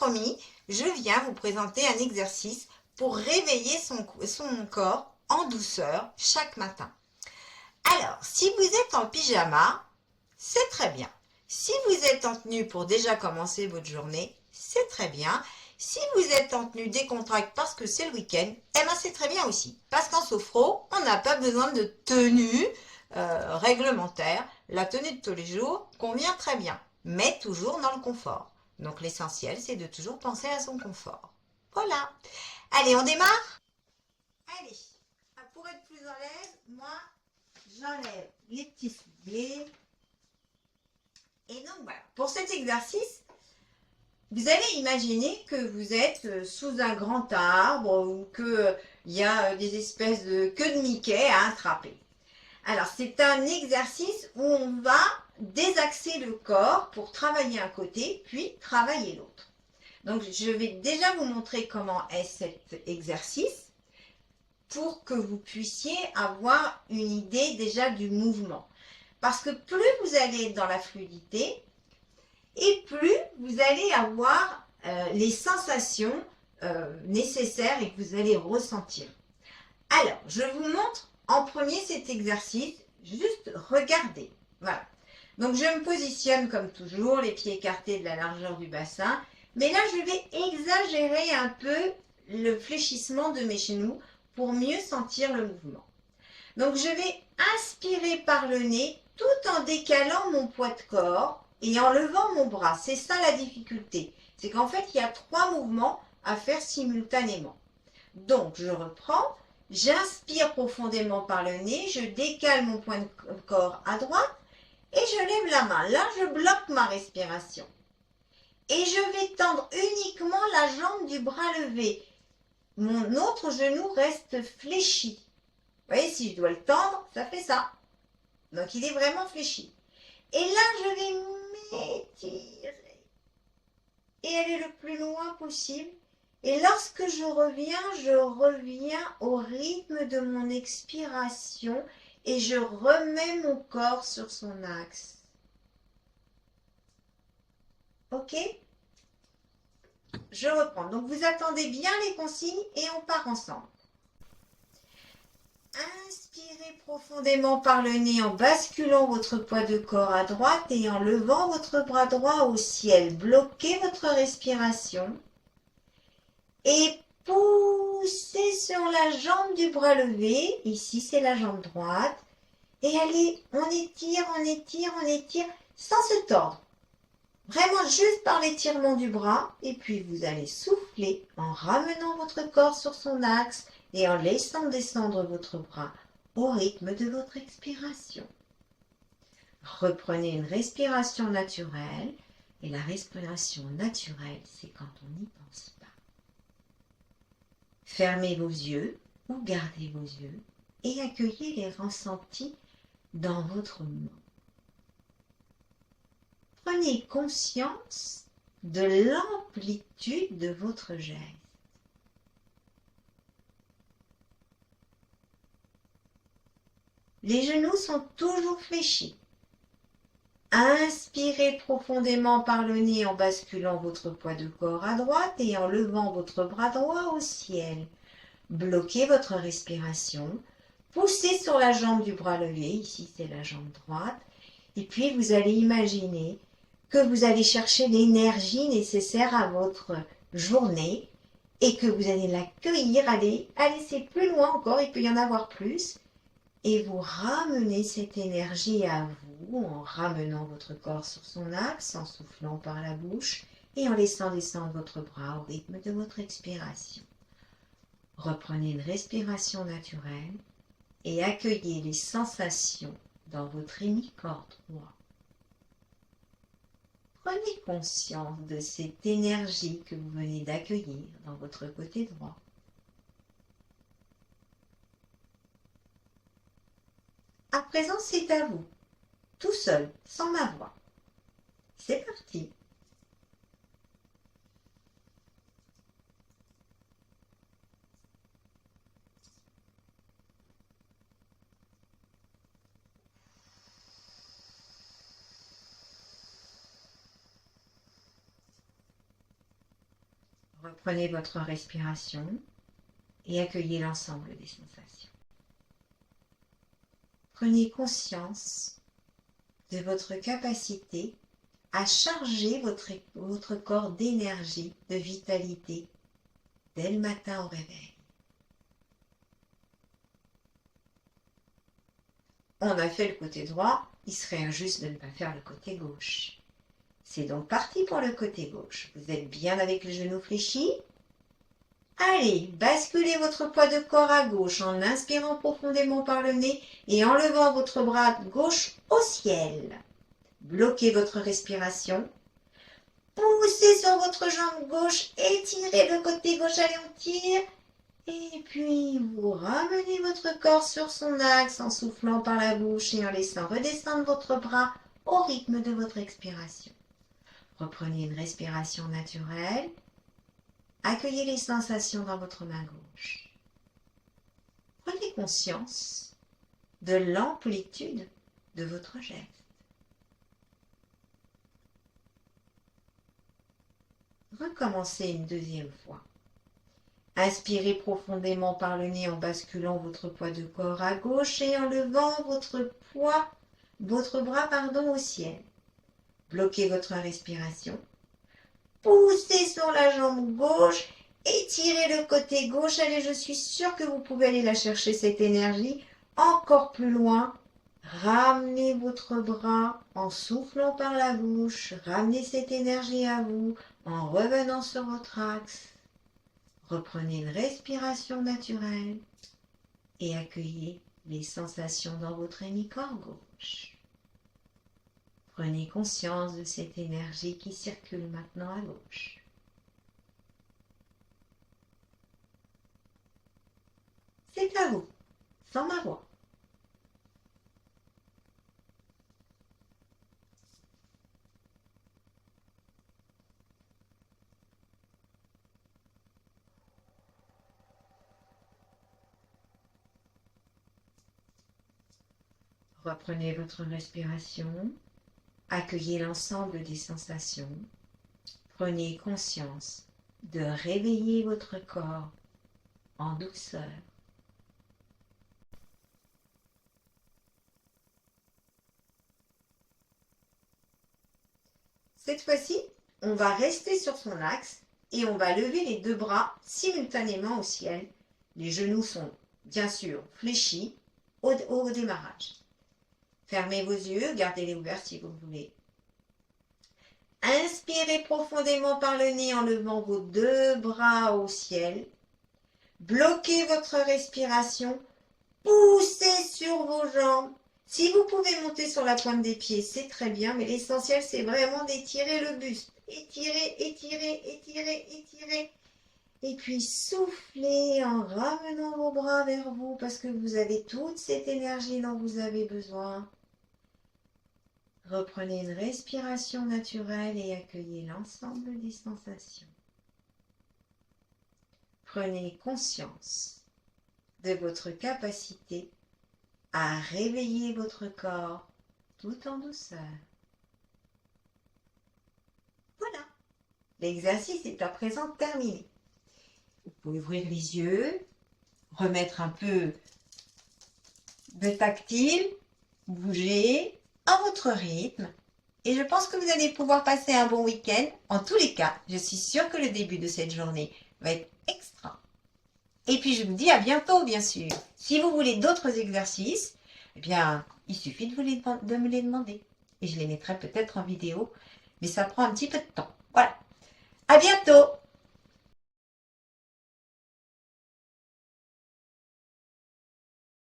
promis, je viens vous présenter un exercice pour réveiller son corps en douceur chaque matin. Alors, si vous êtes en pyjama, c'est très bien. Si vous êtes en tenue pour déjà commencer votre journée, c'est très bien. Si vous êtes en tenue décontractée parce que c'est le week-end, eh ben c'est très bien aussi. Parce qu'en sophro, on n'a pas besoin de tenue réglementaire. La tenue de tous les jours convient très bien, mais toujours dans le confort. Donc l'essentiel, c'est de toujours penser à son confort. Voilà. Allez, on démarre? Allez. Pour être plus à l'aise, moi, j'enlève les petits souliers. Et donc voilà, pour cet exercice, vous allez imaginer que vous êtes sous un grand arbre ou qu'il y a des espèces de queues de Mickey à attraper. Alors c'est un exercice où on va désaxer le corps pour travailler un côté, puis travailler l'autre. Donc je vais déjà vous montrer comment est cet exercice pour que vous puissiez avoir une idée déjà du mouvement. Parce que plus vous allez être dans la fluidité, et plus vous allez avoir les sensations nécessaires et que vous allez ressentir. Alors, je vous montre en premier cet exercice, juste regardez. Voilà. Donc, je me positionne comme toujours, les pieds écartés de la largeur du bassin. Mais là, je vais exagérer un peu le fléchissement de mes genoux pour mieux sentir le mouvement. Donc, je vais inspirer par le nez tout en décalant mon poids de corps et en levant mon bras. C'est ça la difficulté. C'est qu'en fait, il y a 3 mouvements à faire simultanément. Donc, je reprends. J'inspire profondément par le nez. Je décale mon poids de corps à droite et je lève la main. Là, je bloque ma respiration. Et je vais tendre uniquement la jambe du bras levé. Mon autre genou reste fléchi. Vous voyez, si je dois le tendre, ça fait ça. Donc, il est vraiment fléchi. Et là, je vais m'étirer et aller le plus loin possible. Et lorsque je reviens au rythme de mon expiration et je remets mon corps sur son axe. Ok? Je reprends. Donc, vous attendez bien les consignes et on part ensemble. Inspirez profondément par le nez en basculant votre poids de corps à droite et en levant votre bras droit au ciel. Bloquez votre respiration et poussez sur la jambe du bras levé. Ici, c'est la jambe droite. Et allez, on étire, on étire, on étire sans se tordre. Vraiment juste par l'étirement du bras. Et puis, vous allez souffler en ramenant votre corps sur son axe et en laissant descendre votre bras au rythme de votre expiration. Reprenez une respiration naturelle. Et la respiration naturelle, c'est quand on n'y pense pas. Fermez vos yeux ou gardez vos yeux et accueillez les ressentis dans votre monde. Prenez conscience de l'amplitude de votre geste. Les genoux sont toujours fléchis. Inspirez profondément par le nez en basculant votre poids de corps à droite et en levant votre bras droit au ciel. Bloquez votre respiration. Poussez sur la jambe du bras levé, ici c'est la jambe droite. Et puis vous allez imaginer que vous allez chercher l'énergie nécessaire à votre journée et que vous allez l'accueillir. Allez, c'est plus loin encore, il peut y en avoir plus. Et vous ramenez cette énergie à vous en ramenant votre corps sur son axe, en soufflant par la bouche et en laissant descendre votre bras au rythme de votre expiration. Reprenez une respiration naturelle et accueillez les sensations dans votre hémicorps droit. Prenez conscience de cette énergie que vous venez d'accueillir dans votre côté droit. À présent, c'est à vous, tout seul, sans ma voix. C'est parti. Reprenez votre respiration et accueillez l'ensemble des sensations. Prenez conscience de votre capacité à charger votre corps d'énergie, de vitalité, dès le matin au réveil. On a fait le côté droit, il serait injuste de ne pas faire le côté gauche. C'est donc parti pour le côté gauche. Vous êtes bien avec les genoux fléchis? Allez, basculez votre poids de corps à gauche en inspirant profondément par le nez et en levant votre bras gauche au ciel. Bloquez votre respiration. Poussez sur votre jambe gauche, étirez le côté gauche, allez on tire. Et puis vous ramenez votre corps sur son axe en soufflant par la bouche et en laissant redescendre votre bras au rythme de votre expiration. Reprenez une respiration naturelle. Accueillez les sensations dans votre main gauche. Prenez conscience de l'amplitude de votre geste. Recommencez une deuxième fois. Inspirez profondément par le nez en basculant votre poids de corps à gauche et en levant votre bras au ciel. Bloquez votre respiration. Poussez sur la jambe gauche, étirez le côté gauche. Allez, je suis sûre que vous pouvez aller la chercher cette énergie encore plus loin. Ramenez votre bras en soufflant par la bouche. Ramenez cette énergie à vous en revenant sur votre axe. Reprenez une respiration naturelle et accueillez les sensations dans votre hémicorps gauche. Prenez conscience de cette énergie qui circule maintenant à gauche. C'est à vous, sans ma voix. Reprenez votre respiration, accueillez l'ensemble des sensations, prenez conscience de réveiller votre corps en douceur. Cette fois-ci, on va rester sur son axe et on va lever les deux bras simultanément au ciel. Les genoux sont bien sûr fléchis au démarrage. Fermez vos yeux, gardez-les ouverts si vous voulez. Inspirez profondément par le nez en levant vos deux bras au ciel. Bloquez votre respiration. Poussez sur vos jambes. Si vous pouvez monter sur la pointe des pieds, c'est très bien, mais l'essentiel, c'est vraiment d'étirer le buste. Étirez, étirez, étirez, étirez. Et puis soufflez en ramenant vos bras vers vous parce que vous avez toute cette énergie dont vous avez besoin. Reprenez une respiration naturelle et accueillez l'ensemble des sensations. Prenez conscience de votre capacité à réveiller votre corps tout en douceur. Voilà, l'exercice est à présent terminé. Vous pouvez ouvrir les yeux, remettre un peu de tactile, bouger à votre rythme. Et je pense que vous allez pouvoir passer un bon week-end. En tous les cas, je suis sûre que le début de cette journée va être extra. Et puis je vous dis à bientôt, bien sûr. Si vous voulez d'autres exercices, eh bien, il suffit de me les demander. Et je les mettrai peut-être en vidéo, mais ça prend un petit peu de temps.